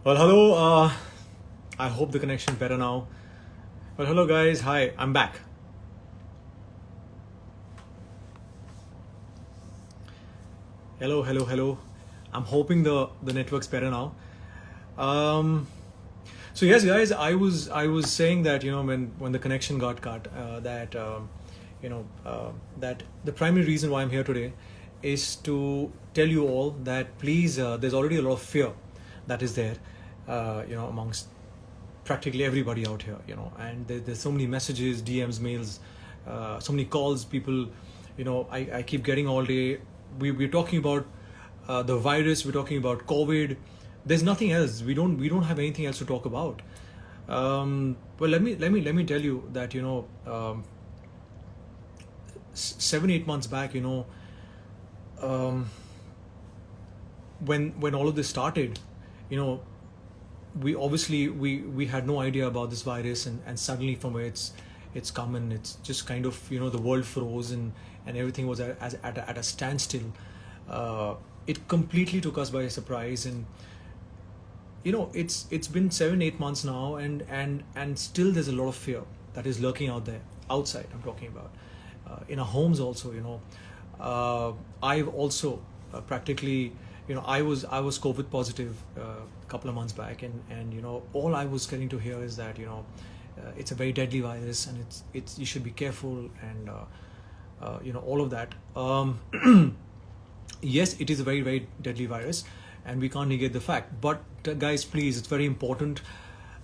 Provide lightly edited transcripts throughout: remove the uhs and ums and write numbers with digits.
Well, hello. I hope the connection is better now. Well, hello, guys. Hi, I'm back. Hello, hello, hello. I'm hoping the network's better now. Um, so yes, guys, I was saying that when the connection got cut, that that the primary reason why I'm here today is to tell you all that please, there's already a lot of fear that is there, amongst practically everybody out here, and there's so many messages, DMs, mails, so many calls, people, I keep getting all day. We're talking about the virus, we're talking about COVID. There's nothing else. We don't have anything else to talk about. Well, let me tell you that 7-8 months back, when all of this started, we obviously we had no idea about this virus, and suddenly from where it's come, and it's just kind of the world froze, and everything was at a standstill. It completely took us by surprise, and it's been 7-8 months now, and still there's a lot of fear that is lurking out there, outside I'm talking about, in our homes also. I've also practically, I was COVID positive a couple of months back, and all I was getting to hear is that it's a very deadly virus, and it's you should be careful, and all of that. Yes, it is a very, very deadly virus, and we can't negate the fact. But guys, please, it's very important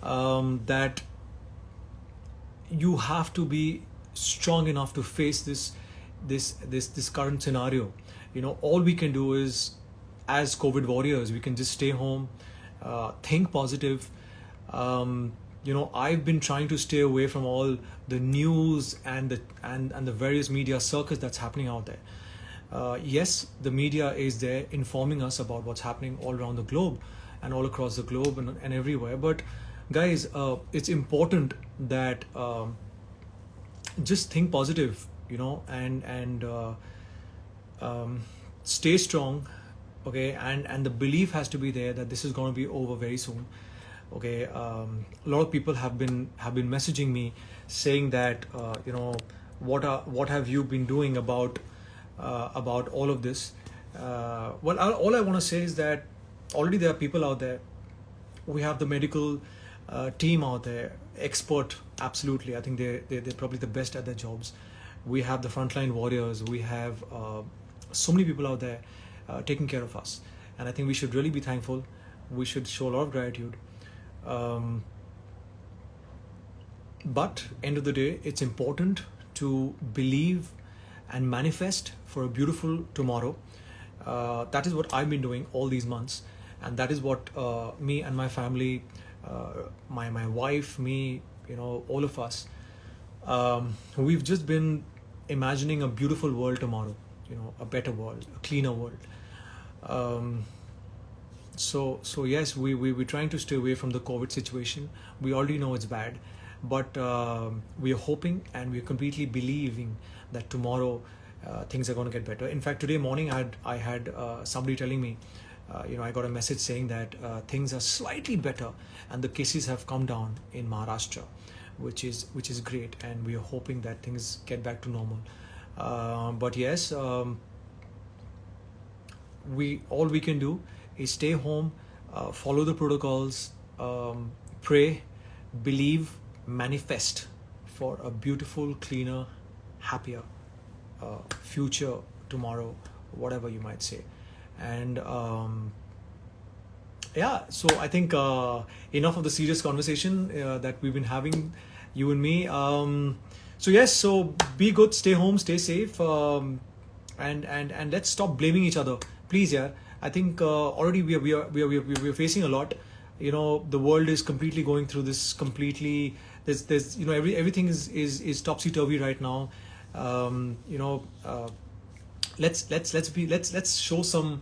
that you have to be strong enough to face this current scenario. All we can do is, as COVID warriors, we can just stay home, think positive. I've been trying to stay away from all the news and the various media circus that's happening out there. Yes, the media is there informing us about what's happening all around the globe and all across the globe, and everywhere. But guys, it's important that just think positive, and stay strong, okay? And the belief has to be there that this is going to be over very soon, okay? A lot of people have been messaging me saying that what have you been doing about all of this. Well, all I want to say is that already there are people out there. We have the medical team out there, expert, absolutely. I think they're probably the best at their jobs. We have the frontline warriors. We have so many people out there taking care of us, and I think we should really be thankful. We should show a lot of gratitude. But end of the day, it's important to believe and manifest for a beautiful tomorrow. That is what I've been doing all these months, and that is what me and my family, my wife, me, all of us, we've just been imagining a beautiful world tomorrow, a better world, a cleaner world. So yes, we're trying to stay away from the COVID situation. We already know it's bad, but we are hoping, and we're completely believing that tomorrow things are going to get better. In fact, today morning I had somebody telling me, I got a message saying that things are slightly better, and the cases have come down in Maharashtra, which is great, and we are hoping that things get back to normal. But yes, all we can do is stay home, follow the protocols, pray, believe, manifest for a beautiful, cleaner, happier future tomorrow, whatever you might say. And yeah, so I think enough of the serious conversation that we've been having, you and me. So yes, so be good, stay home, stay safe, and let's stop blaming each other, please. Yeah, I think already we are facing a lot. The world is completely going through this. Completely, there's everything is topsy turvy right now. Let's show some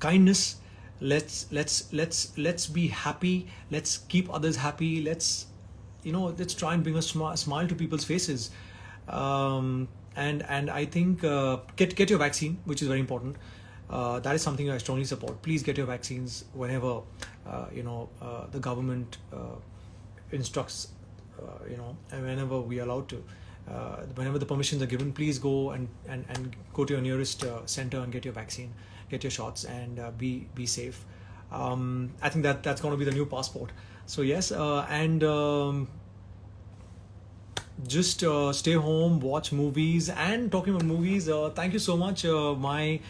kindness. Let's be happy. Let's keep others happy. Let's try and bring a smile to people's faces. And I think get your vaccine, which is very important. that is something I strongly support. Please get your vaccines whenever the government instructs, and whenever we are allowed to. Whenever the permissions are given, please go and go to your nearest center and get your vaccine, get your shots, and be safe. I think that's going to be the new passport. So yes, and just stay home, watch movies. And talking about movies, thank you so much. My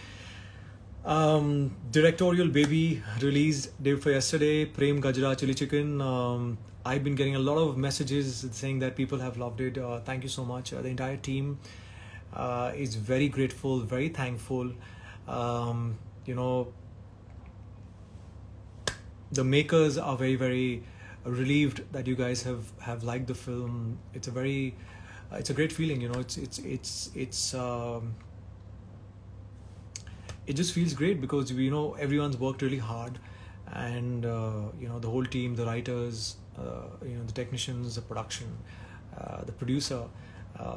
directorial baby released day before yesterday, Prem Gajra Chili Chicken. I've been getting a lot of messages saying that people have loved it. Thank you so much. The entire team is very grateful, very thankful. The makers are very, very relieved that you guys have liked the film. It's a great feeling. It just feels great because everyone's worked really hard, and the whole team, the writers, the technicians, the production, the producer,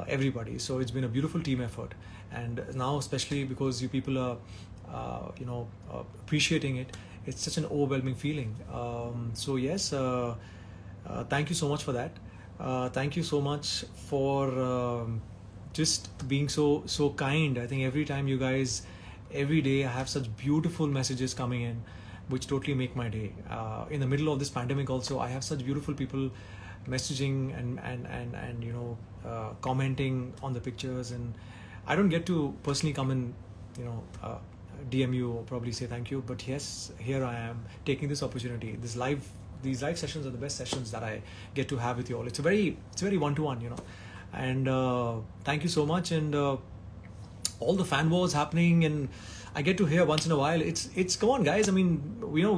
everybody. So it's been a beautiful team effort, and now especially because you people are appreciating it, it's such an overwhelming feeling. So yes, thank you so much for that. Thank you so much for just being so kind. I think every day I have such beautiful messages coming in, which totally make my day. In the middle of this pandemic also, I have such beautiful people messaging and commenting on the pictures, and I don't get to personally come and DM you or probably say thank you, but yes, here I am taking this opportunity. These live sessions are the best sessions that I get to have with you all. It's very one-to-one, and thank you so much. And all the fan wars happening, and I get to hear once in a while. It's come on, guys. I mean, we're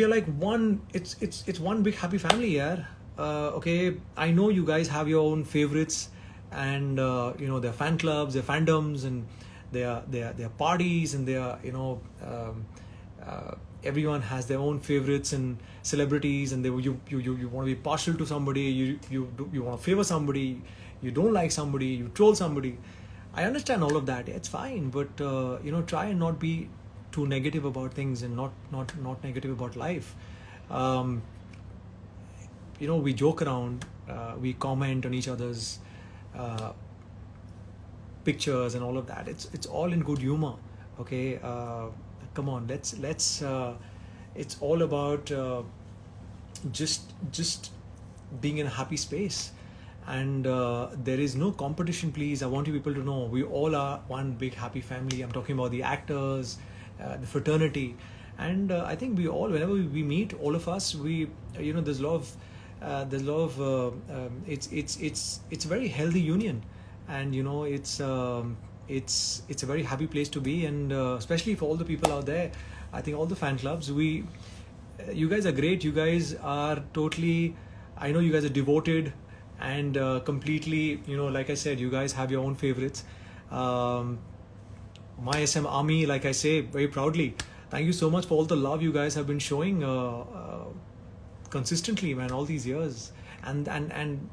like one. It's one big happy family, yeah. Okay, I know you guys have your own favorites, and their fan clubs, their fandoms, and their parties, and everyone has their own favorites and celebrities, and you want to be partial to somebody, you want to favor somebody, you don't like somebody, you troll somebody. I understand all of that. It's fine, but try and not be too negative about things, and not negative about life. We joke around, we comment on each other's pictures and all of that. It's all in good humor. Okay, come on, let's it's all about just being in a happy space, and there is no competition. Please, I want you people to know we all are one big happy family. I'm talking about the actors, the fraternity, and I think we all, whenever we meet, all of us, we there's a lot of it's a very healthy union, and it's a very happy place to be, and especially for all the people out there. I think all the fan clubs, you guys are great. You guys are totally, I know you guys are devoted and completely, like I said, you guys have your own favorites. My SM Army, like I say very proudly, thank you so much for all the love you guys have been showing consistently, man, all these years, and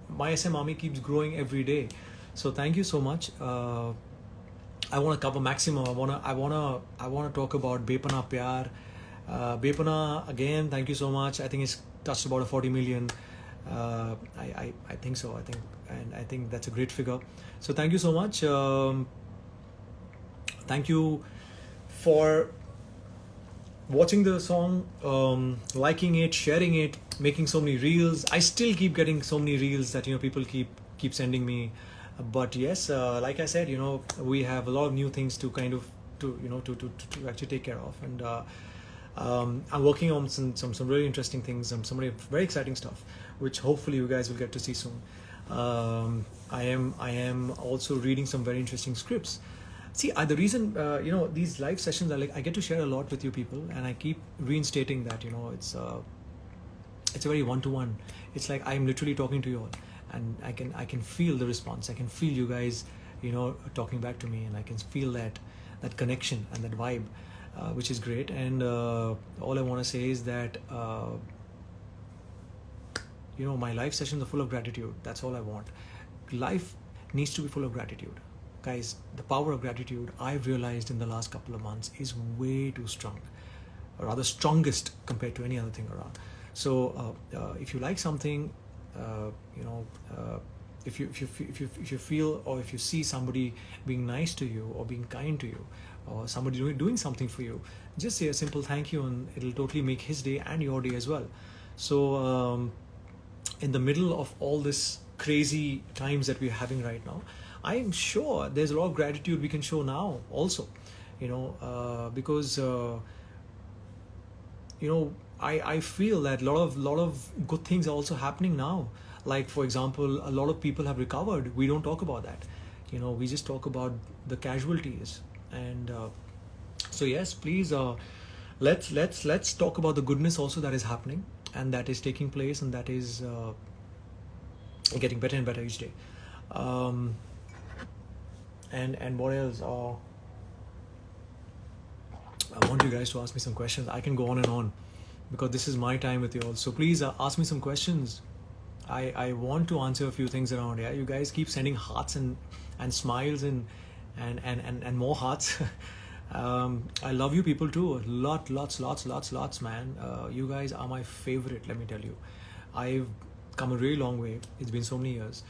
my SM Army keeps growing every day. So thank you so much. I want to cover maximum. I want to talk about Bepana Pyar. Bepana, again, thank you so much. I think it's touched about 40 million. I think so. I think that's a great figure. So thank you so much. Thank you for watching the song, liking it, sharing it, making so many reels. I still keep getting so many reels that people keep sending me. But yes, like I said, we have a lot of new things to kind of to actually take care of, and I'm working on some really interesting things, some very exciting stuff, which hopefully you guys will get to see soon. I am also reading some very interesting scripts. See, the reason these live sessions are like, I get to share a lot with you people, and I keep reinstating that it's a very one-to-one. It's like I'm literally talking to you all, and I can feel the response. I can feel you guys talking back to me, and I can feel that connection and that vibe, which is great. And all I want to say is that my live sessions are full of gratitude. That's all I want. Life needs to be full of gratitude. guys, the power of gratitude I've realized in the last couple of months is way too strong, or rather strongest compared to any other thing around. So if you like something, you know, if you feel, or if you see somebody being nice to you or being kind to you, or somebody doing something for you, just say a simple thank you, and it'll totally make his day and your day as well. So in the middle of all this crazy times that we're having right now, I'm sure there's a lot of gratitude we can show now also, you know, because you know, I feel that lot of good things are also happening now. Like, for example, a lot of people have recovered. We don't talk about that, you know, we just talk about the casualties. And so yes, please, let's talk about the goodness also that is happening, and that is taking place, and that is getting better and better each day. And what else? I want you guys to ask me some questions. I can go on and on because this is my time with you all. So please ask me some questions. I want to answer a few things around here. You guys keep sending hearts and smiles and more hearts. I love you people too. Lots, man. You guys are my favorite, let me tell you. I've come a really long way. It's been so many years.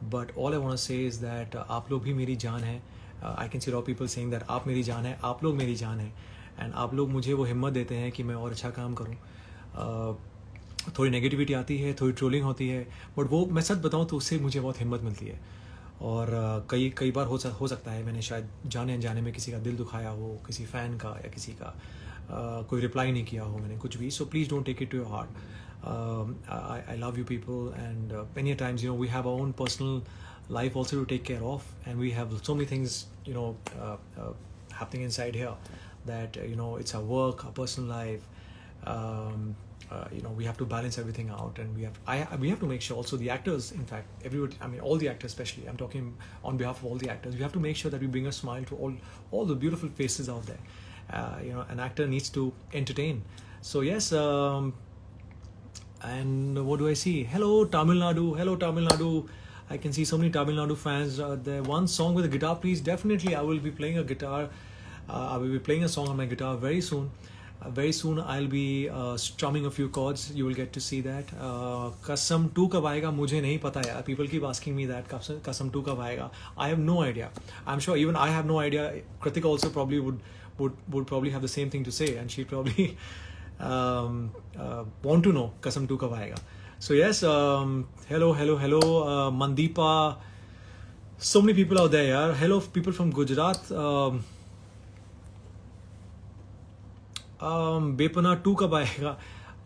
But all I want to say is that आप लोग भी मेरी जान है. I can see a lot of people saying that आप मेरी जान है, आप लोग मेरी जान है. And आप लोग मुझे वो हिम्मत देते हैं कि मैं और अच्छा काम करूँ. थोड़ी नेगेटिविटी आती है, थोड़ी ट्रोलिंग होती है, बट वो मैं सच बताऊँ तो उससे मुझे बहुत हिम्मत मिलती है. और कई बार हो सकता है मैंने शायद जाने अनजाने में किसी का दिल दुखाया हो, किसी फ़ैन का या किसी का कोई रिप्लाई नहीं किया हो मैंने कुछ भी. So please don't take it to your heart. I love you people, and many times, you know, we have our own personal life also to take care of, and we have so many things, you know, happening inside here that you know, it's our work, our personal life. You know, we have to balance everything out, and we have to make sure also the actors, in fact everybody, I mean all the actors especially, I'm talking on behalf of all the actors, we have to make sure that we bring a smile to all the beautiful faces out there. You know, an actor needs to entertain. So yes, and what do I see? Hello Tamil Nadu. I can see so many Tamil Nadu fans. There one song with a guitar, please. Definitely I will be playing a guitar. I will be playing a song on my guitar very soon. Very soon I'll be strumming a few chords. You will get to see that. Kasam 2 कब आएगा मुझे नहीं पता यार. People keep asking me that. Kasam 2 कब आएगा? I have no idea. I'm sure even I have no idea. Kritika also probably would probably have the same thing to say, and she'd probably want to know Kasam 2 कब आएगा. So yes, hello Mandeepa. So many people out there yaar. Hello people from Gujarat. बेपना 2 कब आएगा?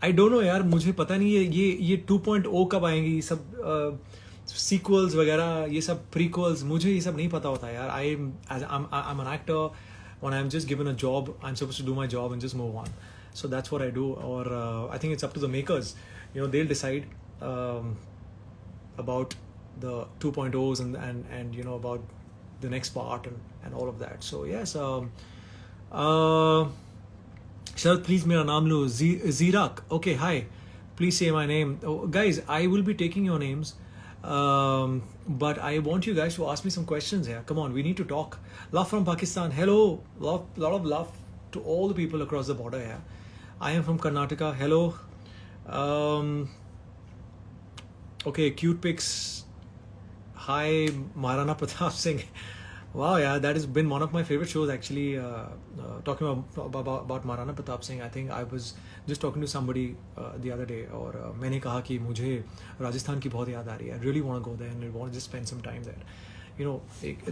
I don't know यार, मुझे पता नहीं है ये 2.0 कब आएंगी. ये सब सीक्वल्स वगैरह, ये सब प्रीक्वल्स, मुझे ये सब नहीं पता होता यार. I am an actor. when I'm just given a job, I'm supposed to do my job and just move on. So that's what I do. Or I think it's up to the makers. You know, they'll decide about the 2.0s and you know, about the next part and all of that. So yes, Sharad, please mera naam lo. Zirak. Okay, hi. Please say my name. Oh, guys, I will be taking your names. But I want you guys to ask me some questions here. Come on, we need to talk. Love from Pakistan. Hello. Lot of love to all the people across the border here. I am from Karnataka. Hello. Okay, cute pics. Hi, Maharana Pratap Singh. Wow, yeah, that has been one of my favorite shows actually. Talking about Maharana Pratap Singh, I think I was just talking to somebody the other day, और मैंने कहा कि मुझे राजस्थान की बहुत याद आ रही है. I really want to go there and I want to just spend some time there. You know,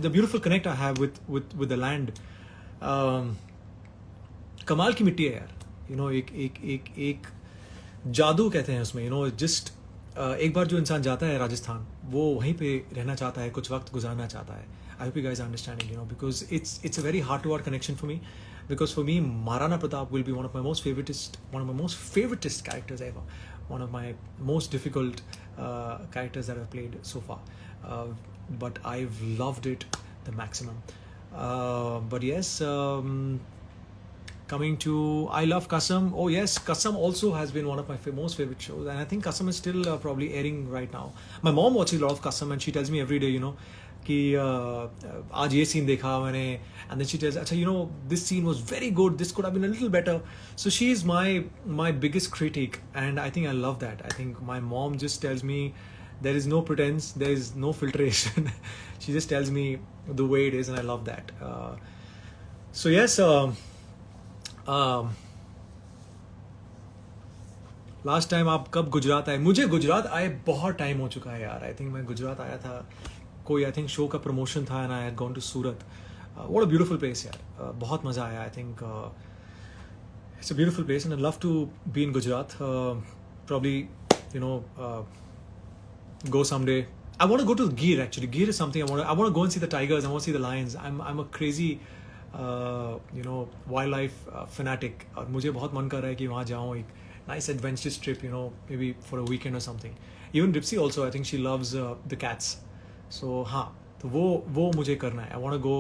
the beautiful connect I have with the land. कमाल की मिट्टी है यार. You know, एक जादू कहते हैं उसमें. You know, just एक बार जो इंसान जाता है राजस्थान, वो वहीं पे रहना चाहता है, कुछ वक्त गुजारना चाहता है. I hope you guys are understanding, you know, because it's a very heart-to-heart connection for me. Because for me, Maharana Pratap will be one of my most favoritist characters ever. One of my most difficult characters that I've played so far. But I've loved it the maximum. But yes, coming to I Love Kasam. Oh yes, Kasam also has been one of my most favorite shows, and I think Kasam is still probably airing right now. My mom watches a lot of Kasam, and she tells me every day, you know, कि आज ये scene देखा मैंने, and then she tells, अच्छा you know this scene was very good, this could have been a little better. So she is my biggest critic, and I think I love that. I think my mom just tells me there is no pretense, there is no filtration. She just tells me the way it is, and I love that. So yes, last time आप कब गुजरात आए? मुझे गुजरात आए बहुत time हो चुका है यार. आई थिंक मैं गुजरात आया था, कोई आई थिंक शो का प्रमोशन था, and I had gone to Surat. What a beautiful place यार. बहुत मज़ा आया. I think it's a beautiful place and I love to be in Gujarat. Probably you know go someday. I want to go to Gir actually. Gir is something I want to go and see the tigers. I want to see the lions. I'm a crazy you know wildlife fanatic. और मुझे बहुत मन कर रहा है कि वहाँ जाऊँ, एक nice adventurous trip, you know, maybe for a weekend or something. Even Ripsy also, I think she loves the cats. So हाँ, तो वो मुझे करना है. I want to go.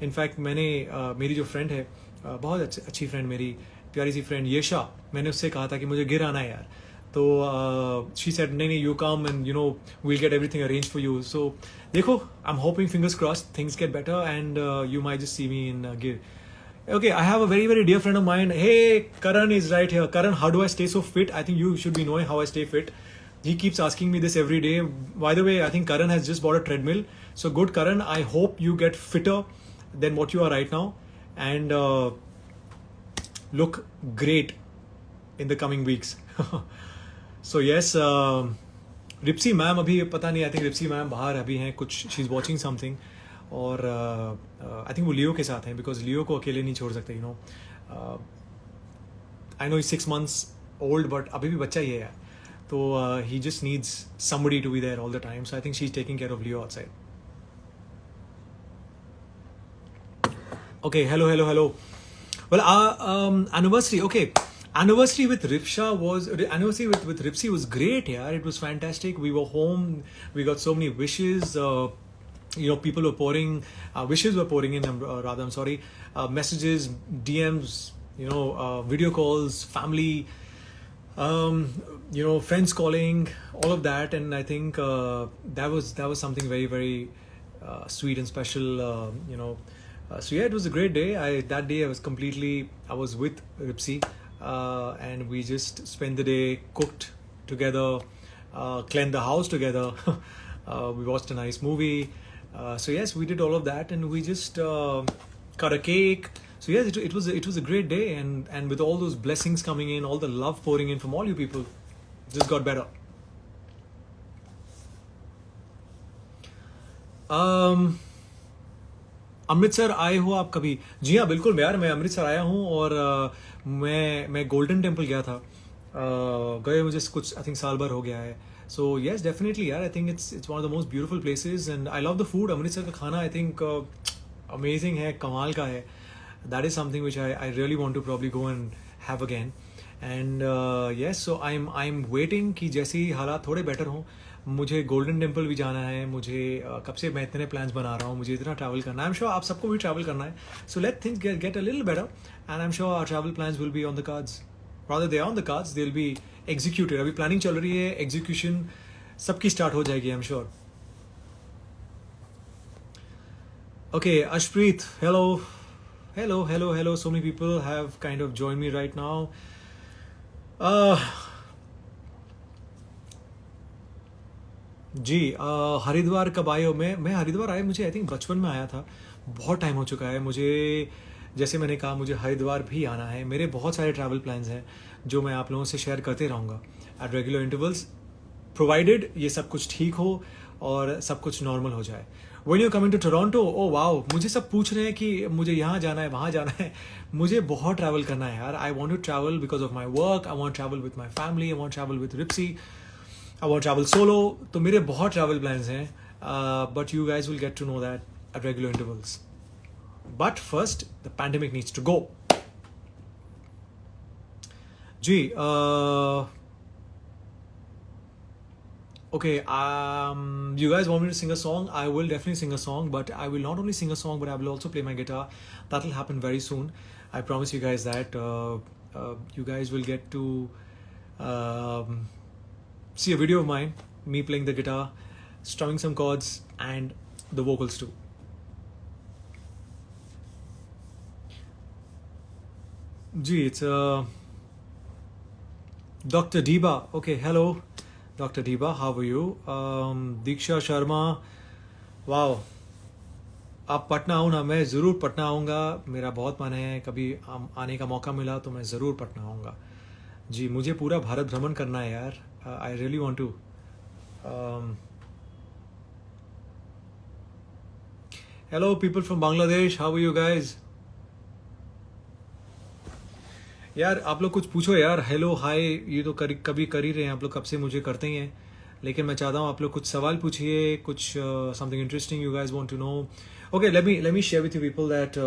In fact मैंने मेरी जो friend है, बहुत अच्छी friend मेरी, प्यारी सी friend येशा, मैंने उससे कहा था कि मुझे गिर आना है यार. तो she said नहीं you come and you know we'll get everything arranged for you. So देखो, I'm hoping fingers crossed things get better and you might just see me in Gir. Okay, I have a very very dear friend of mine. Hey, Karan is right here. Karan, how do I stay so fit? I think you should be knowing how I stay fit. He keeps asking me this every day. By the way, I think Karan has just bought a treadmill. So good, Karan. I hope you get fitter than what you are right now and look great in the coming weeks. So yes, Ripsy ma'am अभी पता नहीं. I think Ripsy ma'am बाहर अभी हैं कुछ. She's watching something. और I think वो लियो के साथ हैं, बिकॉज लियो को अकेले नहीं छोड़ सकते. You know I know 6 months old but अभी भी बच्चा ही है यार. तो he just needs somebody to be there all the time. So I think she is taking care of Leo outside. Okay, hello. Well, anniversary. Okay, anniversary with Ripsy was great. Yeah, it was fantastic. We were home. We got so many wishes. You know, people were pouring wishes were pouring in. Rather, I'm sorry. Messages, DMs. You know, video calls, family. You know, friends calling, all of that, and I think that was something very very sweet and special. You know. So yeah, it was a great day. That day I was with Ripsy, and we just spent the day, cooked together, cleaned the house together. We watched a nice movie. So yes, we did all of that, and we just cut a cake. So yes, it was a great day, and with all those blessings coming in, all the love pouring in from all you people, it just got better. Amritsar आए हो आप कभी? जी हाँ, बिल्कुल यार, मैं अमृतसर आया हूँ. और मैं गोल्डन टेम्पल गया था. गए मुझे कुछ आई थिंक साल भर हो गया है. सो येस, डेफिनेटली यार, I think it's one of the most beautiful places and I love the food. Amritsar का खाना आई थिंक अमेजिंग है, कमाल का है. That is something which I really want to probably go and have again. And yes, so I am waiting कि जैसे ही हालात थोड़े बेटर हों, मुझे गोल्डन टेम्पल भी जाना है. मुझे कब से मैं इतने प्लान्स बना रहा हूँ, मुझे इतना ट्रैवल करना है. आई एम श्योर आप सबको भी ट्रैवल करना है. So let things get a little better and I am sure our travel plans will be on the cards. Rather they are on the cards, they will be executed. अभी planning चल रही है, execution सबकी start हो जाएगी, I am sure. Okay, Ashpreet, hello. So many people have kind of joined me right now. जी, हरिद्वार कब आए हो? मैं हरिद्वार आया, मुझे आई थिंक बचपन में आया था. बहुत टाइम हो चुका है. मुझे, जैसे मैंने कहा, मुझे हरिद्वार भी आना है. मेरे बहुत सारे ट्रैवल प्लान्स हैं जो मैं आप लोगों से शेयर करते रहूँगा एट रेगुलर इंटरवल्स, प्रोवाइडेड ये सब कुछ ठीक हो और सब कुछ नॉर्मल हो जाए. When you're coming to Toronto, oh wow, मुझे सब पूछ रहे हैं कि मुझे यहाँ जाना है, वहाँ जाना है. मुझे बहुत ट्रैवल करना है यार. I want to travel because of my work. I want to travel with my family. I want to travel with Ripsy. I want to travel solo. तो मेरे बहुत ट्रैवल प्लान्स हैं. But you guys will get to know that at regular intervals. But first, the pandemic needs to go. जी, okay, you guys want me to sing a song? I will definitely sing a song, but I will not only sing a song, but I will also play my guitar. That will happen very soon. I promise you guys that. You guys will get to see a video of mine, me playing the guitar, strumming some chords, and the vocals too. Gee, it's Dr. Diba. Okay, hello, Dr. Diba. How are you? Diksha Sharma. Wow. आप पटना आओ ना, मैं ज़रूर पटना आऊँगा, मेरा बहुत मन है, कभी आने का मौका मिला तो मैं ज़रूर पटना आऊँगा जी। मुझे पूरा भारत भ्रमण करना है यार, I really want to. Hello people from Bangladesh, how are you guys? यार आप लोग कुछ पूछो यार, हेलो हाय, ये तो कभी कर ही रहे हैं आप लोग, कब से मुझे करते ही हैं, लेकिन मैं चाहता हूँ आप लोग कुछ सवाल पूछिए, कुछ something interesting you guys want to know. Okay, let me share with you people that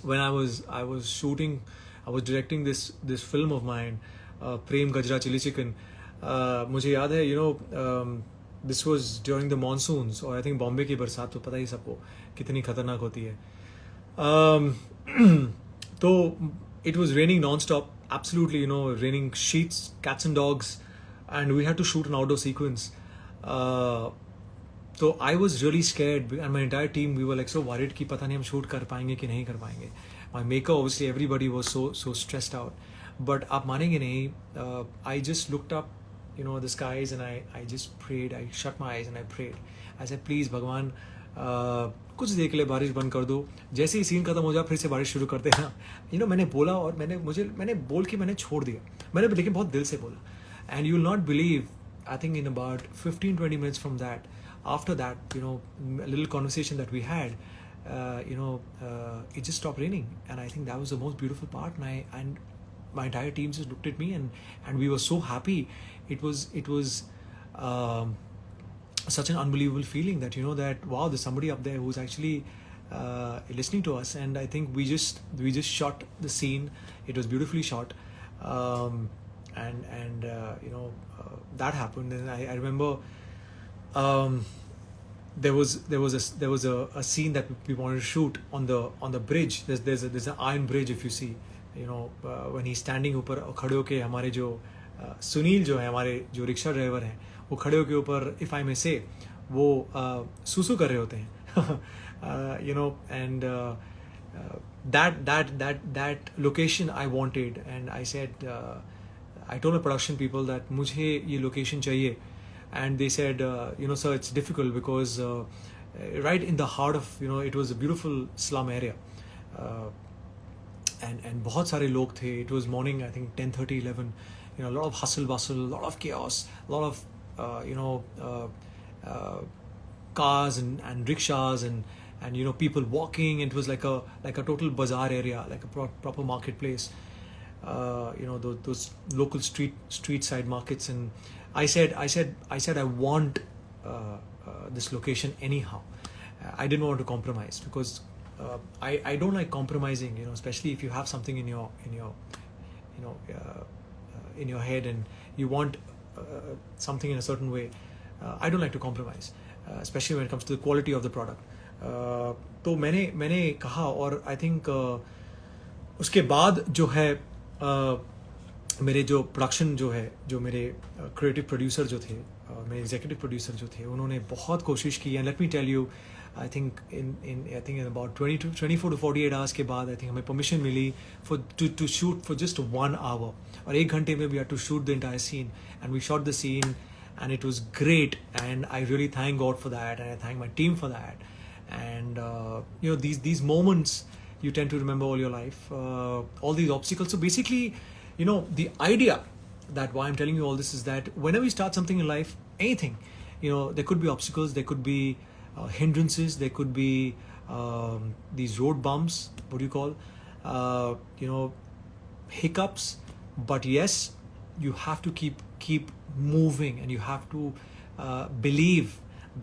when I was shooting, I was directing this film of mine, Prem Gajra chilli chicken. मुझे याद है, you know, this was during the monsoons, और I think Bombay की बरसात तो पता ही सबको कितनी खतरनाक होती है। तो it was raining non-stop, absolutely, you know, raining sheets, cats and dogs, and we had to shoot an outdoor sequence. So I was really scared, and my entire team, we were like so worried कि पता नहीं हम shoot कर पाएंगे कि नहीं कर पाएंगे. My maker, obviously, everybody was so stressed out. But आप मानेंगे नहीं, I just looked up, you know, the skies, and I just prayed. I shut my eyes and I prayed. I said, please भगवान, कुछ देर के लिए बारिश बंद कर दो, जैसे ही सीन खत्म हो जाए फिर से बारिश शुरू कर देना। यू नो, मैंने बोला और मैंने बोल के मैंने छोड़ दिया, मैंने लेकिन बहुत दिल से बोला। And you will not believe, I think in about 15-20 minutes from that, after that, you know, little conversation that we had, you know, it just stopped raining, and I think that was the most beautiful part. And my entire team just looked at me, and we were so happy. It was such an unbelievable feeling that, you know, that wow, there's somebody up there who's actually listening to us. And I think we just shot the scene. It was beautifully shot, and you know, that happened. And I remember there was a scene that we wanted to shoot on the bridge. There's an iron bridge, if you see, you know, when he's standing ऊपर खड़े होके, हमारे जो सुनील जो है, हमारे जो rickshaw driver हैं, वो खड़े होके ऊपर, इफ आई मे से, वो सुसु कर रहे होते हैं, you know, and that location I wanted, and I said, I told the production people that मुझे ये location चाहिए, and they said, you know, sir, it's difficult because right in the heart of, you know, it was a beautiful slum area, and बहुत सारे लोग थे. It was morning, I think 10:30, 11, you know, a lot of hustle bustle, a lot of chaos, a lot of you know, cars and rickshaws and you know, people walking. It was like a total bazaar area, like a proper marketplace, you know, those local street side markets. And I said I want this location anyhow. I didn't want to compromise, because I don't like compromising, you know, especially if you have something in your you know, in your head, and you want something in a certain way. I don't like to compromise, especially when it comes to the quality of the product. तो मैंने कहा, और I think उसके बाद जो है, मेरे जो प्रोडक्शन जो है, जो मेरे क्रिएटिव प्रोड्यूसर जो थे, मेरे एग्जीक्यूटिव प्रोड्यूसर जो थे, उन्होंने बहुत कोशिश की. And let me tell you, I think in about 24 to 48 hours के बाद, I think हमें permission milli to shoot for just 1 hour, और 1 घंटे में we had to shoot the entire scene, and we shot the scene, and it was great. And I really thank God for that, and I thank my team for that. And you know, these moments you tend to remember all your life, all these obstacles. So basically, you know, the idea that why I'm telling you all this is that whenever you start something in life, anything, you know, there could be obstacles, there could be hindrances, there could be these road bumps, what do you call, you know, hiccups. But yes, you have to keep moving, and you have to believe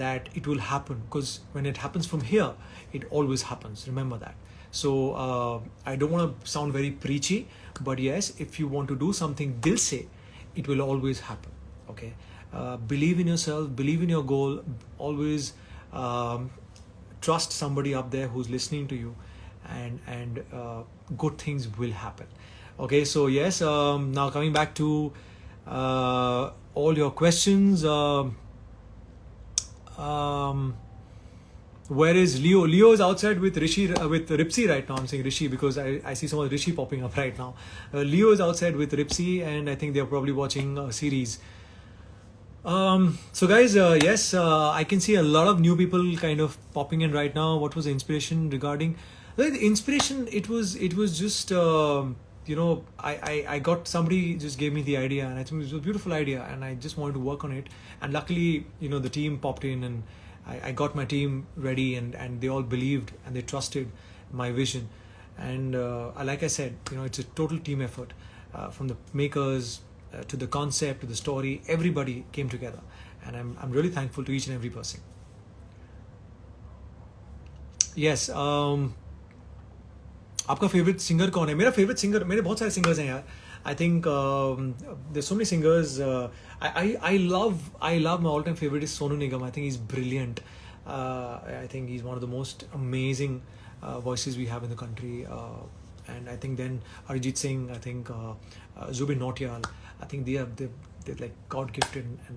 that it will happen, because when it happens from here, it always happens. Remember that. So I don't want to sound very preachy, but yes, if you want to do something dil se, it will always happen. Okay, believe in yourself, believe in your goal, always trust somebody up there who's listening to you, and good things will happen. Okay, so yes, now coming back to all your questions. Where is Leo? Leo is outside with Rishi, with Ripsy right now. I'm saying Rishi because I see so much Rishi popping up right now. Leo is outside with Ripsy, and I think they're probably watching a series. So guys, yes, I can see a lot of new people kind of popping in right now. What was the inspiration regarding? Well, the inspiration, it was just I got somebody just gave me the idea, and I think it was a beautiful idea, and I just wanted to work on it. And luckily, the team popped in, and I got my team ready, and they all believed and they trusted my vision. And like I said, it's a total team effort, from the makers to the concept to the story. Everybody came together, and I'm really thankful to each and every person. Yes. आपका favourite singer कौन है? मेरा favourite singer, मेरे बहुत सारे singers हैं यार. I think there so many singers. I love my all-time favorite is Sonu Nigam. I think he's brilliant. I think he's one of the most amazing voices we have in the country. And I think then Arijit Singh, I think Zubin Nautiyal, I think they're like God gifted, and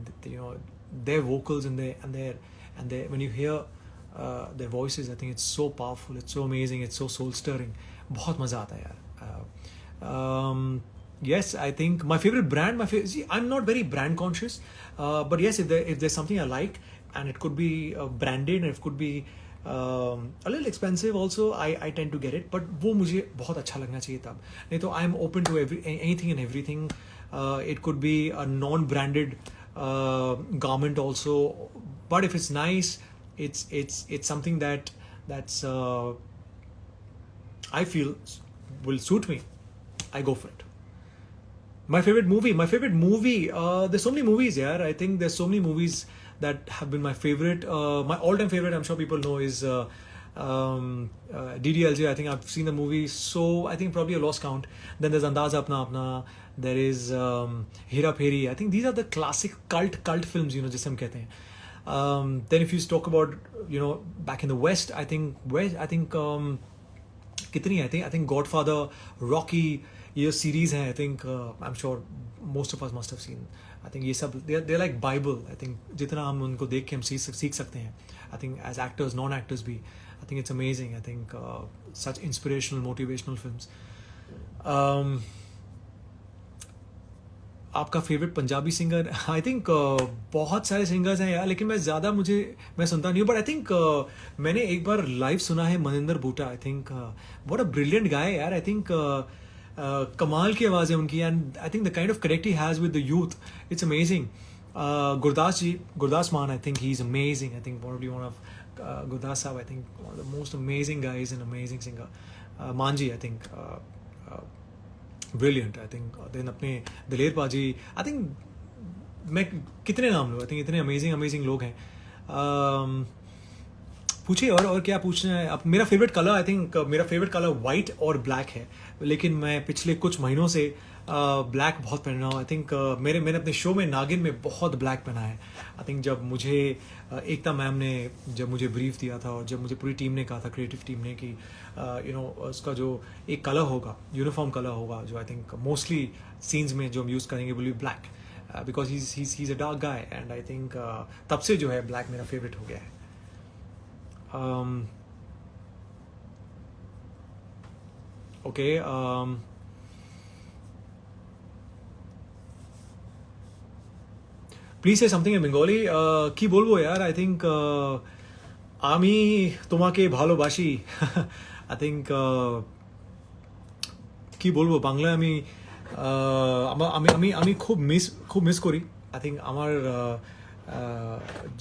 their vocals and their when you hear their voices, I think it's so powerful, it's so amazing, it's so soul stirring. बहुत मजा आता है यार. Yes, I think my favorite brand, see, I'm not very brand conscious, but yes, if there's something I like, and it could be branded, and it could be a little expensive also, I tend to get it, but वो मुझे बहुत अच्छा लगना चाहिए तब. नहीं तो I'm open to anything and everything. It could be a non-branded garment also, but if it's nice, it's something that's I feel will suit me, I go for it. My favorite movie, there's so many movies, yeah. I think there's so many movies that have been my favorite. My all-time favorite, I'm sure people know, is DDLJ. I think I've seen the movie, so I think probably a lost count. Then there's Andaz Apna Apna. There is Hera Pheri. I think these are the classic cult films, जिसे हम कहते हैं. Then if you talk about back in the West, I think कितनी, I think Godfather, Rocky, ये series हैं. I think I'm sure most of us must have seen. I think ये सब they're like Bible. I think जितना हम उनको देख के हम सीख सकते हैं. I think as actors, non-actors भी. I think it's amazing. I think such inspirational, motivational films. आपका favourite Punjabi singer? I think बहुत सारे सिंगर्स हैं यार, लेकिन मैं सुनता नहीं हूँ. बट आई थिंक मैंने एक बार लाइव सुना है Maninder Buta. I think what a brilliant guy यार. आई थिंक कमाल की आवाज़ है उनकी, and I think the kind of connect he has with the youth, it's amazing. Gurdas Maan, I think he is amazing. I think one of Gurdas sahab, I think one of the most amazing guys and amazing singer. Maan ji, I think brilliant. I think then अपने दिलेर पाजी. I think मैं कितने नाम लूँ, I think इतने amazing लोग हैं. पूछिए और क्या पूछना है आप. मेरा फेवरेट कलर, आई थिंक मेरा फेवरेट कलर वाइट और ब्लैक है, लेकिन मैं पिछले कुछ महीनों से ब्लैक बहुत पहन रहा हूँ. आई थिंक मैंने अपने शो में नागिन में बहुत ब्लैक पहना है. आई थिंक जब मुझे एकता मैम ने जब मुझे ब्रीफ दिया था, और जब मुझे पूरी टीम ने कहा था, क्रिएटिव टीम ने, कि उसका जो एक कलर होगा, यूनिफॉर्म कलर होगा, जो आई थिंक मोस्टली सीन्स में जो हम यूज़ करेंगे will be black, because he is a dark guy. And I think तब से जो है ब्लैक मेरा फेवरेट हो गया है. Okay. Please say something in Bengali. কি বলবো यार? I think আমি তোমাকে ভালোবাসি. I think কি বলবো বাংলায়, আমি খুব মিস করি. I think আমার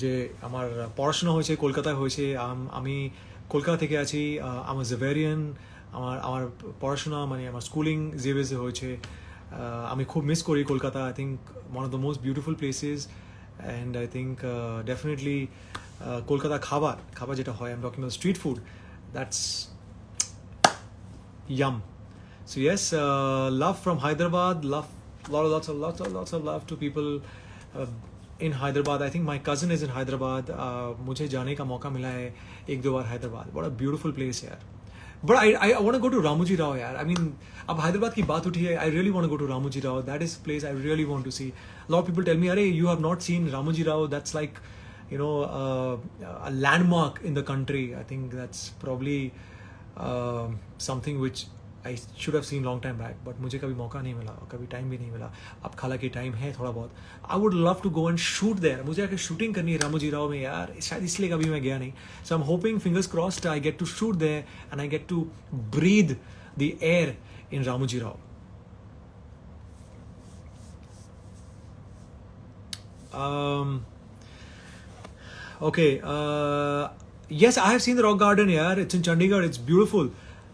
যে আমার পড়াশোনা হয়েছে কলকাতায় হয়েছে. আমি কলকাতা থেকে আছি. I'm a Zavarian. আমার পড়াশোনা আমার স্কুলিং জেভিয়ার্সে হয়েছে. আমি খুব মিস করি Kolkata. I think one of the most beautiful places, and I think definitely Kolkata খাবার যেটা হয়, I am talking about street food, that's yum. So yes, love from Hyderabad. lots of love to people in Hyderabad. I think my cousin is in Hyderabad. मुझे जाने का मौका मिला है 1-2 बार Hyderabad. What a beautiful place यार. But I want to go to Ramoji Rao यार. I mean, अब हैदराबाद की बात उठी है, I really want to go to Ramoji Rao. That is a place I really want to see. A lot of people tell me, अरे you have not seen Ramoji Rao. That's like a landmark in the country. I think that's probably something which I should have seen long time back, but मुझे कभी मौका नहीं मिला, कभी time भी नहीं मिला. अब हालांकि टाइम है थोड़ा बहुत. I would love to go and shoot there. मुझे आके शूटिंग करनी है रामोजी राव में यार, शायद इसलिए कभी मैं गया नहीं. So I'm hoping, fingers crossed, I get to shoot there and I get to breathe the air in Ramoji Rao. Okay. Yes, I have seen the rock garden. Yeah, it's in Chandigarh. It's beautiful.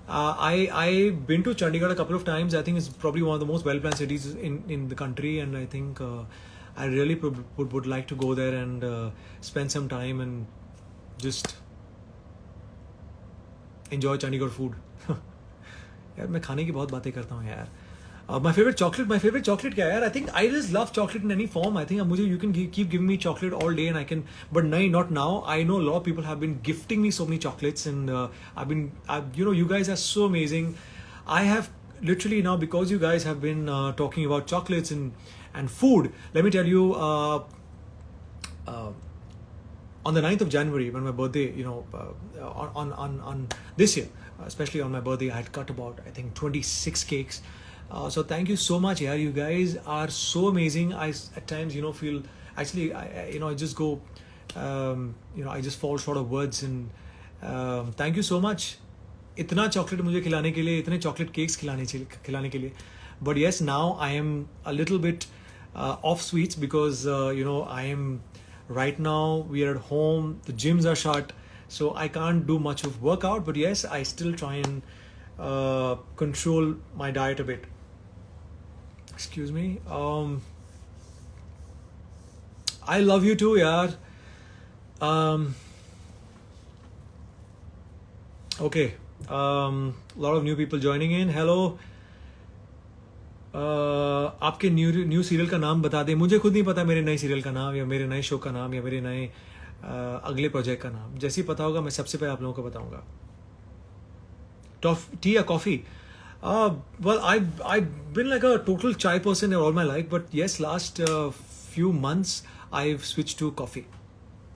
I've been to Chandigarh a couple of times. I think it's probably one of the most well-planned cities in the country, and I think I really would like to go there and spend some time and just enjoy Chandigarh food. यार मैं खाने की बहुत बातें करता हूँ यार. My favorite chocolate क्या है यार? I think I just love chocolate in any form. I think मुझे you can keep giving me chocolate all day and I can, but no, not now. I know a lot of people have been gifting me so many chocolates and you guys are so amazing. I have literally now, because you guys have been talking about chocolates and food. Let me tell you, on the 9th of January, when my birthday, on this year, especially on my birthday, I had cut about, I think, 26 cakes. So thank you so much, yaar. You guys are so amazing. I at times, feel, actually, I just go, I just fall short of words. And thank you so much. इतना chocolate मुझे खिलाने के लिए, इतने chocolate cakes खिलाने के लिए. But yes, now I am a little bit off sweets because I am right now. We are at home. The gyms are shut, so I can't do much of workout. But yes, I still try and control my diet a bit. Excuse me. I love you too, yaar. Okay. Lot of new people joining in. Hello. आपके new serial का नाम बता दें. मुझे खुद नहीं पता मेरे नए सीरियल का नाम या मेरे नए शो का नाम या मेरे नए अगले प्रोजेक्ट का नाम. जैसे ही पता होगा मैं सबसे पहले आप लोगों को बताऊंगा. Tea or coffee? Well, I've been like a total chai person all my life, but yes, last few months I've switched to coffee.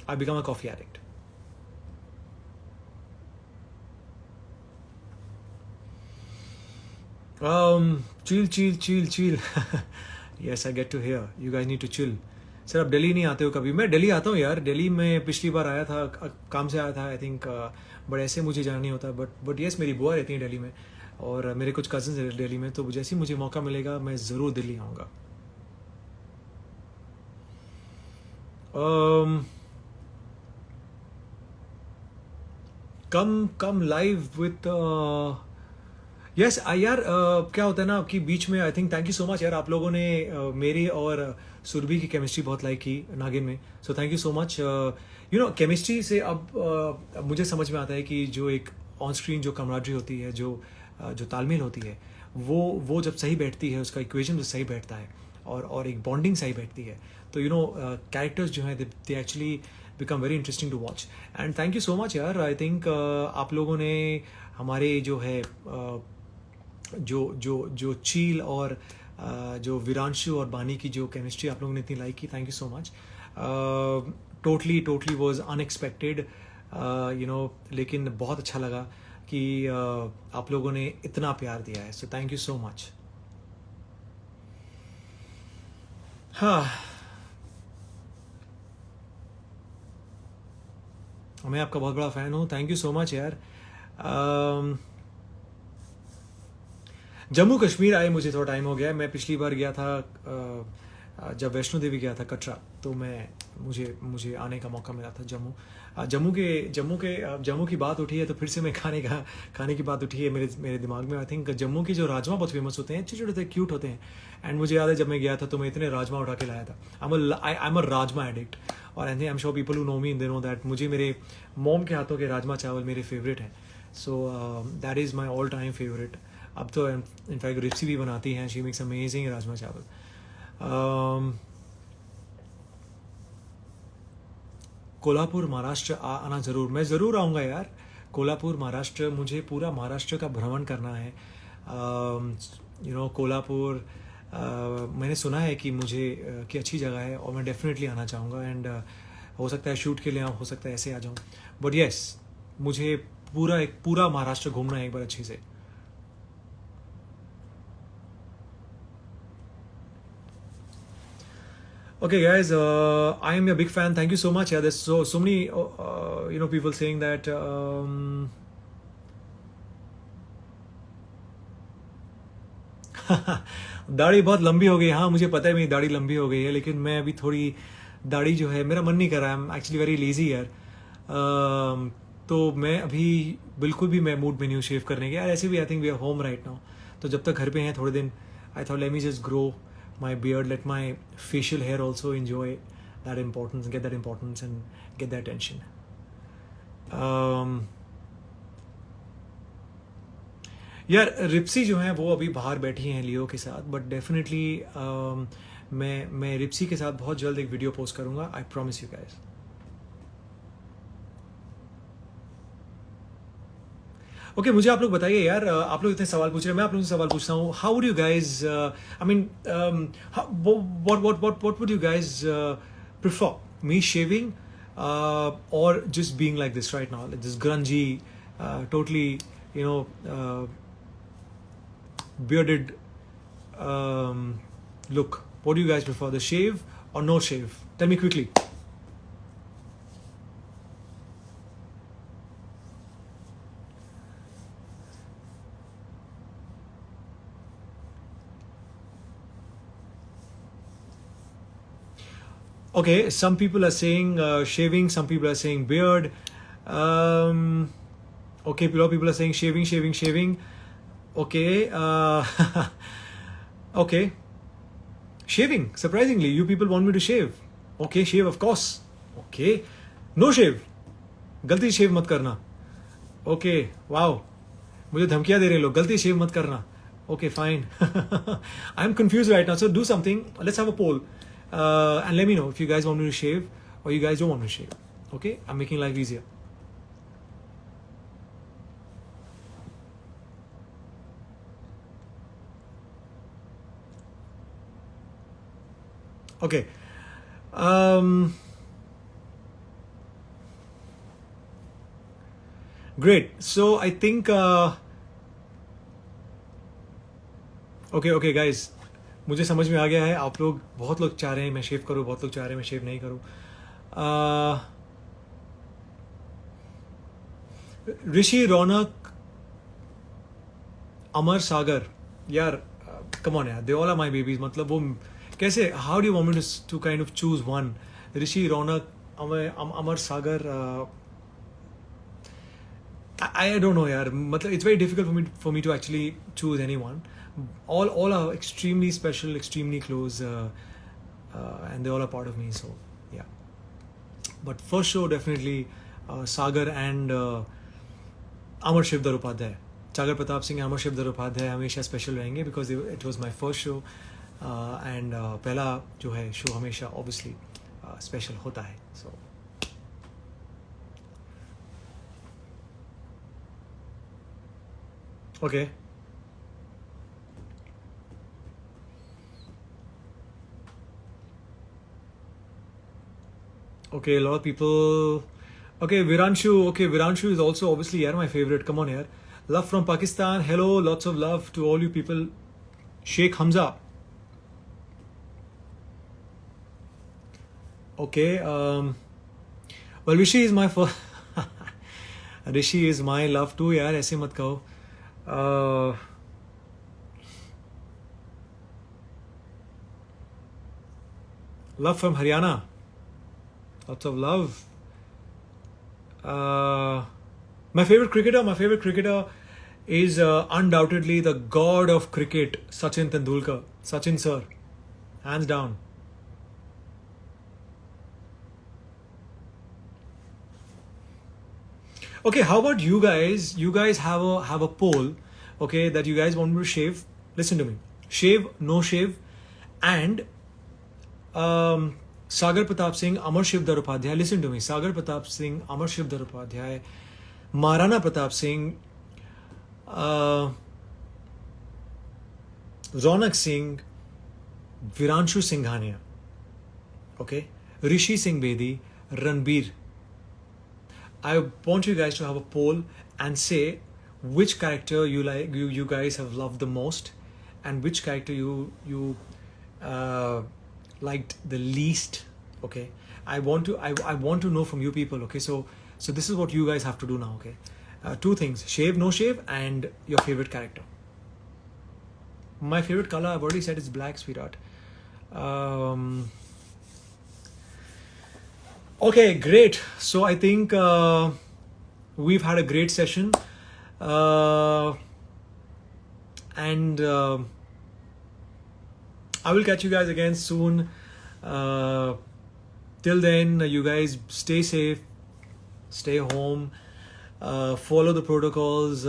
I've become a coffee addict. Chill. Yes, I get to hear. You guys need to chill. Sir आप दिल्ली नहीं आते हो कभी? मैं दिल्ली आता हूँ यार. दिल्ली में पिछली बार आया था, काम से आया था आई थिंक, बट ऐसे मुझे जाना नहीं होता. बट यस, मेरी बुआ रहती है दिल्ली में और मेरे कुछ कजन्स हैं दिल्ली में, तो जैसे ही मुझे मौका मिलेगा मैं ज़रूर दिल्ली आऊँगा. कम लाइव विथ यस यार. क्या होता है ना आपकी बीच में, I think, thank you so much यार. आप लोगों ने मेरी और सुरभि की केमिस्ट्री बहुत लाइक की नागिन में, so thank you so much. Chemistry से अब मुझे समझ में आता है कि जो एक ऑन स्क्रीन जो कमराडरी होती है, जो तालमेल होती है, वो जब सही बैठती है, उसका इक्वेशन जो सही बैठता है और एक बॉन्डिंग सही बैठती है, तो कैरेक्टर्स जो हैं they actually become very interesting to watch. And thank you so much यार. आई थिंक आप लोगों ने हमारे जो है जो चील और जो विरांशु और बानी की जो केमिस्ट्री आप लोगों ने इतनी लाइक की, thank you so much. Totally was unexpected, लेकिन बहुत अच्छा लगा कि आप लोगों ने इतना प्यार दिया है, so thank you so much. हाँ, मैं आपका बहुत बड़ा फ़ैन हूँ. थैंक यू सो मच यार. जम्मू कश्मीर आए मुझे थोड़ा टाइम हो गया. मैं पिछली बार गया था जब वैष्णो देवी गया था कटरा, तो मुझे आने का मौका मिला था जम्मू की बात उठी है तो फिर से मैं खाने की बात उठी है मेरे दिमाग में. आई थिंक जम्मू की जो राजमा बहुत फेमस होते हैं, छोटे छोटे क्यूट होते हैं. एंड मुझे याद है जब मैं गया था तो मैं इतने राजमा उठा के लाया था. I am a rajma addict. और I am sure people who know me they know that मुझे मेरे मॉम के हाथों के राजमा चावल मेरे फेवरेट हैं. So that is my all time favourite. अब तो इनफैक्ट रिप्सी भी बनाती हैं. शी मेक्स अमेजिंग राजमा चावल. कोल्हापुर महाराष्ट्र आना ज़रूर. मैं ज़रूर आऊँगा यार कोल्हापुर महाराष्ट्र. मुझे पूरा महाराष्ट्र का भ्रमण करना है. कोल्हापुर मैंने सुना है कि अच्छी जगह है और मैं डेफिनेटली आना चाहूँगा. एंड हो सकता है शूट के लिए आऊँ, हो सकता है ऐसे आ जाऊँ, बट येस मुझे पूरा महाराष्ट्र घूमना है एक बार अच्छे से. Okay, guys, I am a big fan. Thank you so much. Yeah, there's so many people saying that. दाढ़ी बहुत लंबी हो गई. हाँ, मुझे पता है मेरी दाढ़ी लंबी हो गई है, लेकिन मैं अभी थोड़ी दाढ़ी जो है मेरा मन नहीं कर रहा है. I am actually very lazy यार. तो मैं अभी बिल्कुल भी मैं मूड में नहीं हूँ शेव करने के. यार ऐसे भी I think we are home right now, तो जब तक घर पे हैं थोड़े दिन, I thought let me just grow my beard, let my facial hair also enjoy that importance, get that importance and get that attention. यार रिप्सी जो है वो अभी बाहर बैठी हैं लियो के साथ, बट डेफिनेटली मैं रिप्सी के साथ बहुत जल्द एक वीडियो पोस्ट करूंगा. I promise you guys. Okay, मुझे आप लोग बताइए यार, आप लोग इतने सवाल पूछ रहे हैं, मैं आप लोगों से सवाल पूछता हूँ. How would you guys, I mean what would you guys prefer, me shaving or just being like this right now, like this grungy, totally bearded look? What do you guys prefer, the shave or no shave? Tell me quickly. Okay, some people are saying shaving, some people are saying beard. Okay, a lot of people are saying shaving. Okay, okay, shaving. Surprisingly, you people want me to shave. Okay, shave of course. Okay, no shave. गलती shave मत करना. Okay, wow. मुझे धमकियाँ दे रहे लोग, गलती shave मत करना. Okay, fine. I'm confused right now. So do something. Let's have a poll. And let me know if you guys want me to shave or you guys don't want me to shave. Okay, I'm making life easier. Okay, great. So I think okay guys, मुझे समझ में आ गया है. आप लोग, बहुत लोग चाह रहे हैं मैं शेव करूं, बहुत लोग चाह रहे हैं मैं शेव नहीं करूं. ऋषि, रौनक, अमर, सागर, यार कम ऑन यार, they all are my babies. मतलब वो कैसे, how do you want me to kind of choose one? Rishi, Raunak, Amar, Sagar, I don't know यार. मतलब it's very difficult for me to actually choose anyone. All are extremely special, extremely close, and they all are part of me. So yeah, but first show definitely Sagar and Amar Shivdar Upadhyay. Sagar Pratap Singh, Amar Shivdar Upadhyay हमेशा special रहेंगे because it was my first show, and पहला जो है show हमेशा obviously special होता है. So okay. Okay, a lot of people. Okay, Viranshu. Okay, Viranshu is also obviously my favorite. Come on, yaar. Love from Pakistan. Hello, lots of love to all you people. Sheikh Hamza. Okay. Well, Rishi is my first. Rishi is my love too, yaar. ऐसे मत कहो. Love from Haryana. Lots of love. My favorite cricketer is undoubtedly the god of cricket, Sachin Tendulkar. Sachin sir, hands down. Okay, how about you guys? You guys have a poll, okay, that you guys want me to shave. Listen to me. Shave, no shave, and Sagar Pratap Singh, Amar Shivdar Upadhyay. Listen to me. Sagar Pratap Singh, Amar Shivdar Upadhyay, Maharana Pratap Singh, Raunak Singh, Viranshu Singhania, okay, Rishi Singh Bedi, Ranbir. I want you guys to have a poll and say which character you guys have loved the most, and which character you liked the least. Okay, I want to know from you people. Okay, so this is what you guys have to do now. Okay, two things: shave, no shave, and your favorite character. My favorite color, I've already said, it's black, sweetheart. Okay, great. So I think we've had a great session, and I will catch you guys again soon. Till then, you guys stay safe, stay home, follow the protocols.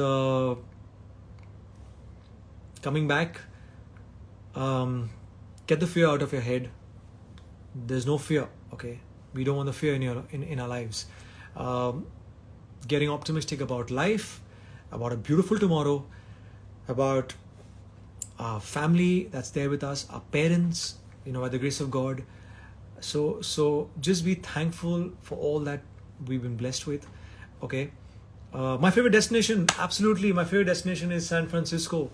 Coming back, get the fear out of your head. There's no fear, okay? We don't want the fear in our lives. Getting optimistic about life, about a beautiful tomorrow, about our family that's there with us, our parents, by the grace of God. So just be thankful for all that we've been blessed with, okay? My favorite destination, absolutely, my favorite destination is San Francisco.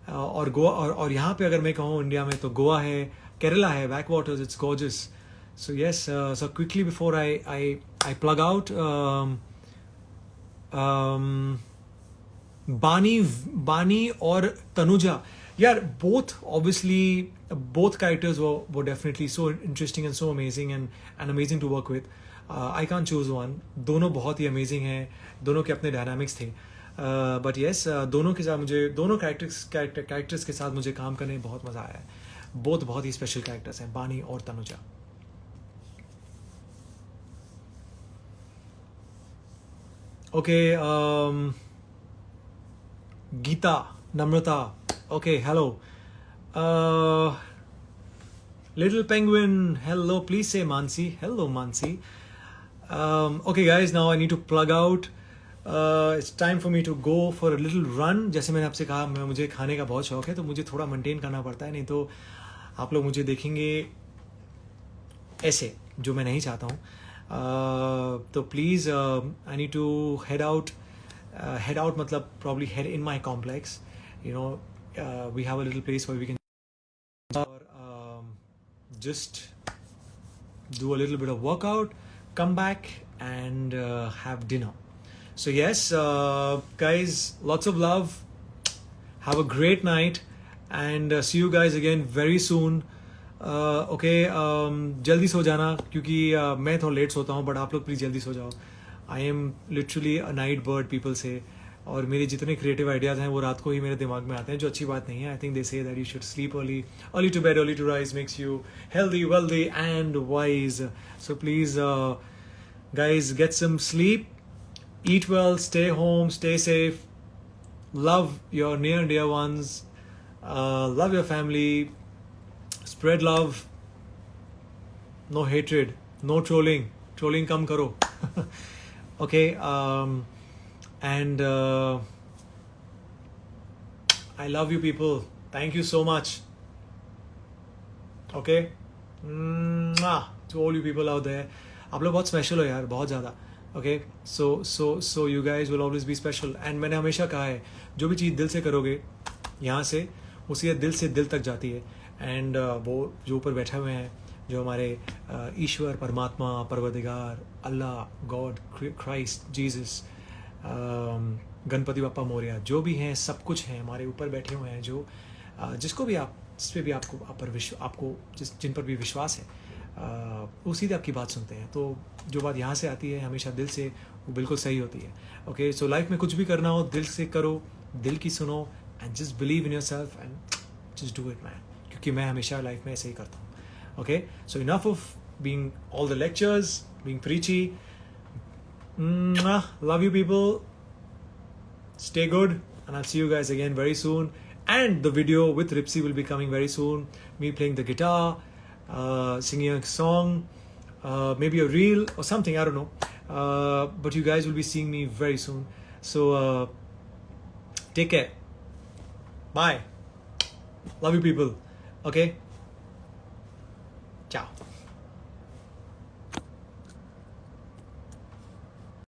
और गोवा, और यहाँ पे अगर मैं कहूँ India में, तो गोवा है, केरला है, back waters, it's gorgeous. So yes, so quickly before I plug out, Bani or Tanuja, yeah, both characters were definitely so interesting and so amazing and amazing to work with. I can't choose one. दोनों बहुत ही amazing हैं, दोनों के अपने dynamics थे. But yes, दोनों के साथ मुझे, दोनों कैरेक्टर्स के साथ मुझे काम करने में बहुत मज़ा आया है. बहुत ही स्पेशल कैरेक्टर्स हैं, बानी और Tanuja. Okay, Geeta, Namrata, okay, hello. Little penguin, hello, please say Mansi, hello Mansi. Okay guys, now I need to plug out. It's time for me to go for a little run. जैसे मैंने आपसे कहा, मुझे खाने का बहुत शौक है, तो मुझे थोड़ा मेंटेन करना पड़ता है, नहीं तो आप लोग मुझे देखेंगे ऐसे, जो मैं नहीं चाहता हूँ. तो please, I need to head out मतलब probably head in my complex. We have a little place where we can just do a little bit of workout, come back and have dinner. So yes, guys, lots of love. Have a great night and see you guys again very soon. Okay, जल्दी सो जाना, क्योंकि मैं थोड़ा late सोता हूँ, but आप लोग please जल्दी सो जाओ. I am literally a night bird, people say. और मेरे जितने क्रिएटिव आइडियाज़ हैं वो रात को ही मेरे दिमाग में आते हैं, जो अच्छी बात नहीं है. I think they say that you should sleep early to bed, early to rise makes you healthy, wealthy and wise. So please, guys, get some sleep. Eat well, stay home, stay safe, love your near and dear ones, love your family, spread love, no hatred, no trolling kam karo. Okay, and I love you people, thank you so much. Okay, to all you people out there, आप लोग बहुत special हो यार, बहुत ज़्यादा. Okay, so you guys will always be special. And मैंने हमेशा कहा है, जो भी चीज़ दिल से करोगे यहाँ से, उसी दिल से दिल तक जाती है. एंड वो जो ऊपर बैठे हुए हैं, जो हमारे ईश्वर, परमात्मा, परवरदिगार, Allah, God, Christ, Jesus, Ganpati Bappa Morya, जो भी हैं, सब कुछ हैं हमारे ऊपर बैठे हुए हैं, जो जिस पे भी आपको जिन पर भी विश्वास है, वो सीधे आपकी बात सुनते हैं. तो जो बात यहाँ से आती है हमेशा दिल से, वो बिल्कुल सही होती है. ओके, सो लाइफ में कुछ भी करना हो, दिल से करो, दिल की सुनो, and just believe in yourself and just do it man. क्योंकि मैं हमेशा लाइफ में ऐसे ही करता हूँ. Okay, so enough of being all the lectures, being प्रीची. Love you people, stay good, and I'll see you guys again very soon. And the video with Ripsy will be coming very soon. Me playing the guitar, singing a song, maybe a reel or something, I don't know. But you guys will be seeing me very soon. So take care. Bye. Love you people. Okay.